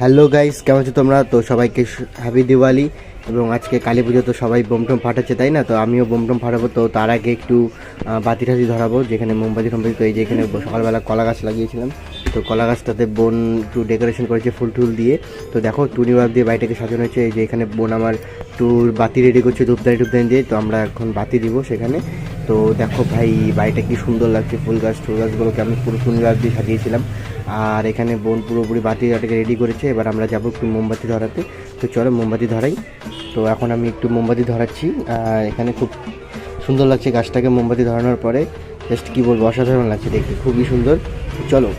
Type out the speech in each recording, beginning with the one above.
Hello guys, কেমন আছো তোমরা? তো সবাইকে হ্যাপি দিওয়ালি। এবং আজকে কালী পুজো, তো সবাই বোম টোম ফাটাচ্ছে তাই না? তো আমিও বোম টোম ফাটাবো। তো তার আগে একটু বাতি টাতি ধরাবো, যেখানে মোমবাতি টোমবাতি। তো এই যে এখানে সকালবেলা কলা গাছ লাগিয়েছিলাম, তো কলা গাছটাতে বোন একটু ডেকোরেশন করেছে ফুল টুল দিয়ে। তো দেখো টুনি বাল্ব দিয়ে বাড়িটাকে সাজানো হয়েছে। এই যে এখানে বোন আমার একটু বাতি রেডি করছে, ধূপদানি টুপদানি দিয়ে। তো আমরা এখন বাতি দিব সেখানে। তো দেখো ভাই, বাড়িটা কি সুন্দর লাগছে, ফুল গাছগুলোকে আমি পুরো টুনি বাল্ব দিয়ে সাজিয়েছিলাম। আর এখানে বোন পুরোপুরি বাতিটাকে রেডি করেছে। এবার আমরা যাবো একটু মোমবাতি ধরাতে। তো চলো মোমবাতি ধরাই। তো এখন আমি একটু মোমবাতি ধরাচ্ছি। আর এখানে খুব সুন্দর লাগছে গাছটাকে মোমবাতি ধরানোর পরে। জাস্ট কী বলবো, অসাধারণ লাগছে দেখতে, খুবই সুন্দর। চলো।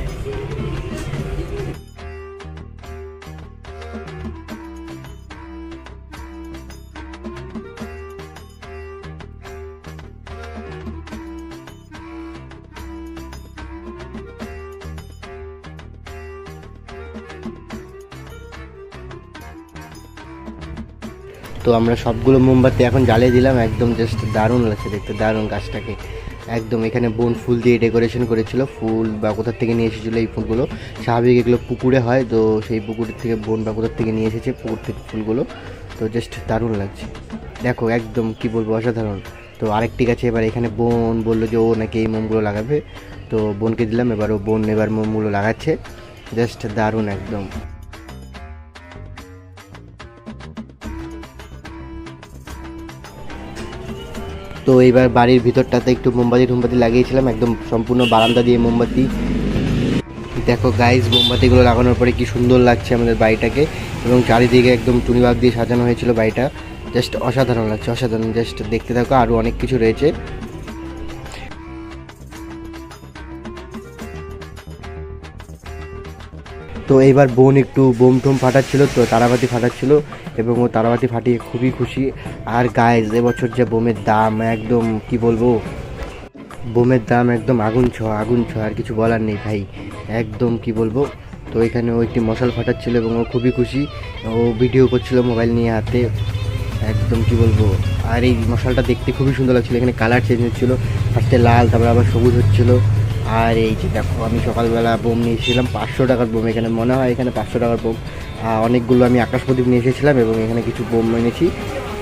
তো আমরা সবগুলো মোমবাতি এখন জ্বালিয়ে দিলাম। একদম জাস্ট দারুণ লাগছে দেখতে, দারুণ গাছটাকে। একদম এখানে বোন ফুল দিয়ে ডেকোরেশন করেছিল, ফুল বা কোথার থেকে নিয়ে এসেছিলো এই ফুলগুলো। স্বাভাবিক এগুলো পুকুরে হয়, তো সেই পুকুরের থেকে বোন বা কোথার থেকে নিয়ে এসেছে পুকুর থেকে ফুলগুলো। তো জাস্ট দারুণ লাগছে দেখো, একদম কি বলবো, অসাধারণ। তো আরেকটি গাছে এবার এখানে বোন বললো যে ও নাকি এই মোমগুলো লাগাবে। তো বোনকে দিলাম, এবার ও বোন এবার মোমগুলো লাগাচ্ছে। জাস্ট দারুণ একদম। তো এইবার বাড়ির ভিতরটাতে একটু মোমবাতি টোমবাতি লাগিয়েছিলাম, একদম সম্পূর্ণ বারান্দা দিয়ে মোমবাতি। দেখো গাইজ, মোমবাতিগুলো লাগানোর পরে কি সুন্দর লাগছে আমাদের বাড়িটাকে। এবং চারিদিকে একদম টুনি বাল্ব দিয়ে সাজানো হয়েছিল বাড়িটা। জাস্ট অসাধারণ লাগছে, অসাধারণ। জাস্ট দেখতে থাকো, আরও অনেক কিছু রয়েছে। তো এইবার বোন একটু বোম টোম ফাটাচ্ছিল, তো তারাবাতি ফাটাচ্ছিল, এবং ও তারাবাতি ফাটিয়ে খুবই খুশি। আর গাইজ, এবছর যে বোমের দাম, একদম কি বলবো, বোমের দাম একদম আগুন ছোঁয়া, আগুন ছোঁয়া, আর কিছু বলার নেই ভাই। একদম কি বলবো। তো এখানে ও একটি মশাল ফাটাচ্ছিল এবং ও খুবই খুশি। ও ভিডিও করছিল মোবাইল নিয়ে হাতে। একদম কি বলবো। আর এই মশালটা দেখতে খুবই সুন্দর লাগছিলো। এখানে কালার চেঞ্জ হচ্ছিলো, ফার্স্টে লাল, তারপরে আবার সবুজ হচ্ছিলো। আর এই যে দেখো, আমি সকালবেলা বোম নিয়ে এসেছিলাম 500 টাকার বোম। এখানে মনে হয় এখানে 500 টাকার বোম। অনেকগুলো আমি আকাশ প্রদীপ নিয়ে এসেছিলাম, এবং এখানে কিছু বোম এনেছি।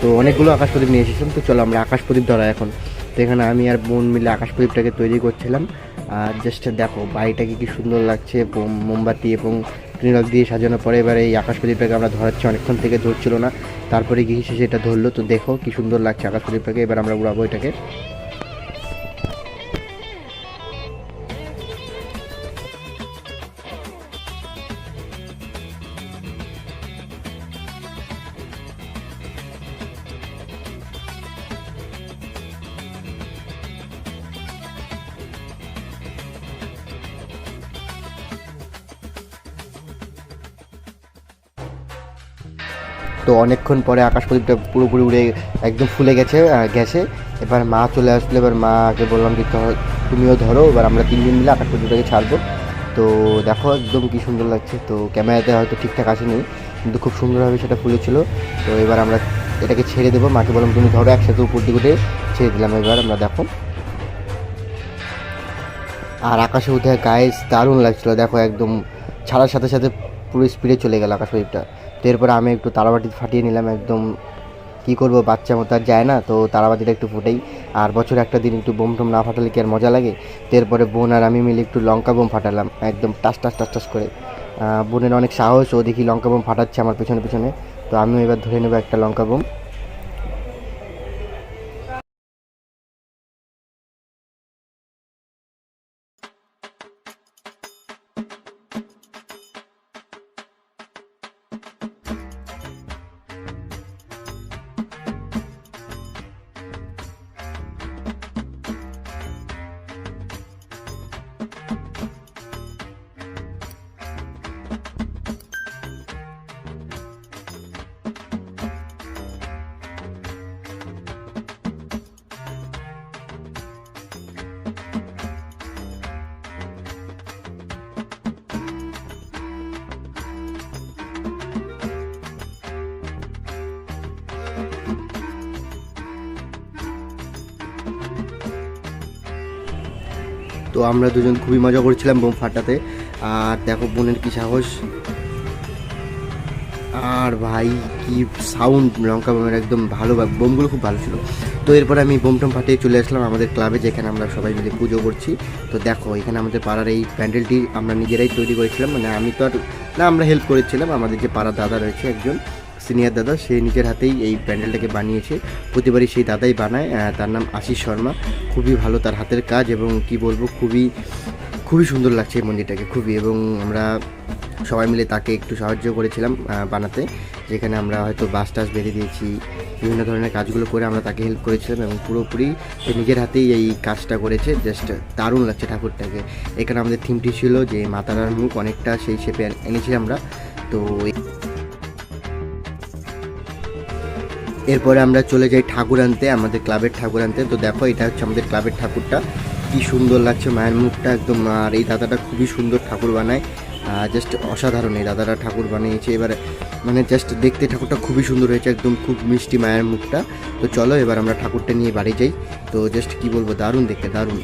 তো অনেকগুলো আকাশ প্রদীপ নিয়ে এসেছিলাম। তো চলো আমরা আকাশ প্রদীপ ধরা এখন। তো এখানে আমি আর বোন মিলে আকাশ প্রদীপটাকে তৈরি করছিলাম। আর জাস্ট দেখো বাড়িটাকে কি সুন্দর লাগছে, মোমবাতি এবং টুনিবাল্ব দিয়ে সাজানোর পরে এবার এই আকাশ প্রদীপটাকে আমরা ধরাচ্ছি। অনেকক্ষণ থেকে ধরছিল না, তারপরে গিয়ে সেটা ধরলো। তো দেখো কি সুন্দর লাগছে আকাশ প্রদীপটাকে। এবার আমরা উড়াবো এটাকে। তো অনেকক্ষণ পরে আকাশ প্রদীপটা পুরোপুরি উড়ে একদম ফুলে গেছে গ্যাসে। এবার মা চলে আসলো, এবার মাকে বললাম যে তুমিও ধরো। এবার আমরা 3 জন মিলে আকাশ প্রদীপটাকে ছাড়বো। তো দেখো একদম কি সুন্দর লাগছে। তো ক্যামেরাতে হয়তো ঠিকঠাক আসেনি, কিন্তু খুব সুন্দরভাবে সেটা ফুলেছিল। তো এবার আমরা এটাকে ছেড়ে দেবো। মাকে বললাম তুমি ধরো, একসাথে উপর দিকে উঠে ছেড়ে দিলাম। এবার আমরা দেখো, আর আকাশে উঠে গায়ে দারুণ লাগছিলো দেখো, একদম ছাড়ার সাথে সাথে পুরো স্পিডে চলে গেল আকাশ প্রদীপটা। তো এরপরে আমি একটু তারাবাতি ফাটিয়ে নিলাম। একদম কী করবো, বাচ্চা মতো আর যায় না, তো তারাবাতিটা একটু ফুটেই। আর বছরে একটা দিন একটু বোম টোম না ফাটালে কি আর মজা লাগে। তো এরপরে বোন আর আমি মিলে একটু লঙ্কা বোম ফাটালাম, একদম টাস টাস টাস টাস করে। বোনের অনেক সাহস, ও দেখি লঙ্কা বোম ফাটাচ্ছে আমার পেছনে পেছনে। তো আমিও এবার ধরে নেবো একটা লঙ্কা বোম। তো আমরা দুজন খুবই মজা করছিলাম বোম ফাটাতে। আর দেখো বোনের কি সাহস। আর ভাই কি সাউন্ড লঙ্কা বোমের, একদম ভালো, বোমগুলো খুব ভালো ছিল। তো এরপর আমি বোম টোম ফাটিয়ে চলে আসলাম আমাদের ক্লাবে, যেখানে আমরা সবাই মিলে পুজো করছি। তো দেখো এখানে আমাদের পাড়ার এই প্যান্ডেলটি আমরা নিজেরাই তৈরি করেছিলাম, মানে আমি তো আর না, আমরা হেল্প করেছিলাম। আমাদের যে পাড়ার দাদা রয়েছে একজন সিনিয়র দাদা, সে নিজের হাতেই এই প্যান্ডেলটাকে বানিয়েছে। প্রতিবারই সেই দাদাই বানায়, তার নাম আশিস শর্মা। খুবই ভালো তার হাতের কাজ, এবং কি বলবো, খুবই খুবই সুন্দর লাগছে এই মন্দিরটাকে খুবই। এবং আমরা সবাই মিলে তাকে একটু সাহায্য করেছিলাম বানাতে, যেখানে আমরা হয়তো বাস টাস বেঁধে দিয়েছি, বিভিন্ন ধরনের কাজগুলো করে আমরা তাকে হেল্প করেছিলাম। এবং পুরোপুরি সে নিজের হাতেই এই কাজটা করেছে, জাস্ট দারুণ লাগছে ঠাকুরটাকে। এখানে আমাদের থিমটি ছিল যে মা তারার মুখ, অনেকটা সেই শেপে এনেছি আমরা। তো এরপরে আমরা চলে যাই ঠাকুর আনতে, আমাদের ক্লাবের ঠাকুর আনতে। তো দেখো এটা হচ্ছে আমাদের ক্লাবের ঠাকুরটা, কি সুন্দর লাগছে মায়ের মুখটা একদম। আর এই দাদাটা খুবই সুন্দর ঠাকুর বানায়, জাস্ট অসাধারণ এই দাদারা ঠাকুর বানিয়েছে। এবার মানে জাস্ট দেখতে ঠাকুরটা খুবই সুন্দর হয়েছে, একদম খুব মিষ্টি মায়ের মুখটা। তো চলো এবার আমরা ঠাকুরটা নিয়ে বাড়ি যাই। তো জাস্ট কি বলবো, দারুণ দেখতে, দারুণ।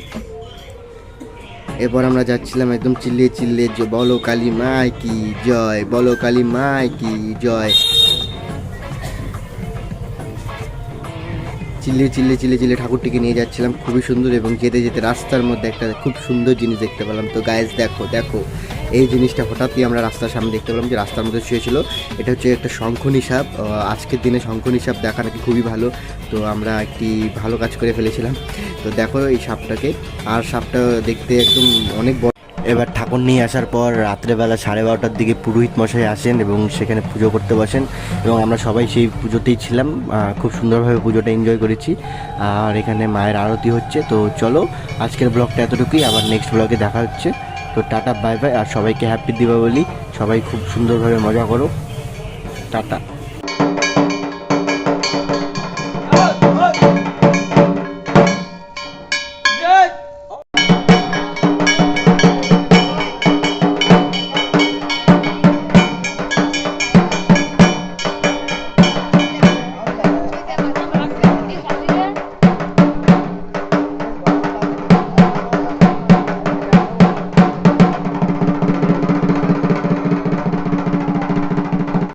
এরপর আমরা যাচ্ছিলাম একদম চিল্লিয়ে চিল্লিয়ে, যে বলো কালী মায় কি জয়, বলো কালী মায় কি জয়, চিল্লিয়ে চিল্লিয়ে চিল্লিয়ে চিল্লিয়ে ঠাকুরটিকে নিয়ে যাচ্ছিলাম, খুবই সুন্দর। এবং যেতে যেতে রাস্তার মধ্যে একটা খুব সুন্দর জিনিস দেখতে পেলাম। তো গাইজ দেখো দেখো, এই জিনিসটা হঠাৎই আমরা রাস্তার সামনে দেখতে পেলাম, যে রাস্তার মধ্যে শুয়েছিল। এটা হচ্ছে একটা শঙ্খনী সাপ। আজকের দিনে শঙ্খনী সাপ দেখা নাকি খুবই ভালো, তো আমরা একটি ভালো কাজ করে ফেলেছিলাম। তো দেখো এই সাপটাকে, আর সাপটা দেখতে একদম অনেক বড়। এবার ঠাকুর নিয়ে আসার পর রাত্রেবেলা 12:30টার দিকে পুরোহিত মশাই আসেন এবং সেখানে পুজো করতে বসেন, এবং আমরা সবাই সেই পুজোতেই ছিলাম। খুব সুন্দরভাবে পুজোটা এনজয় করেছি। আর এখানে মায়ের আরতি হচ্ছে। তো চলো আজকের ব্লগটা এতটুকুই, আবার নেক্সট ব্লগে দেখা হচ্ছে। তো টাটা বাই বাই, আর সবাইকে হ্যাপি দীপাবলি। সবাই খুব সুন্দরভাবে মজা করো, টাটা।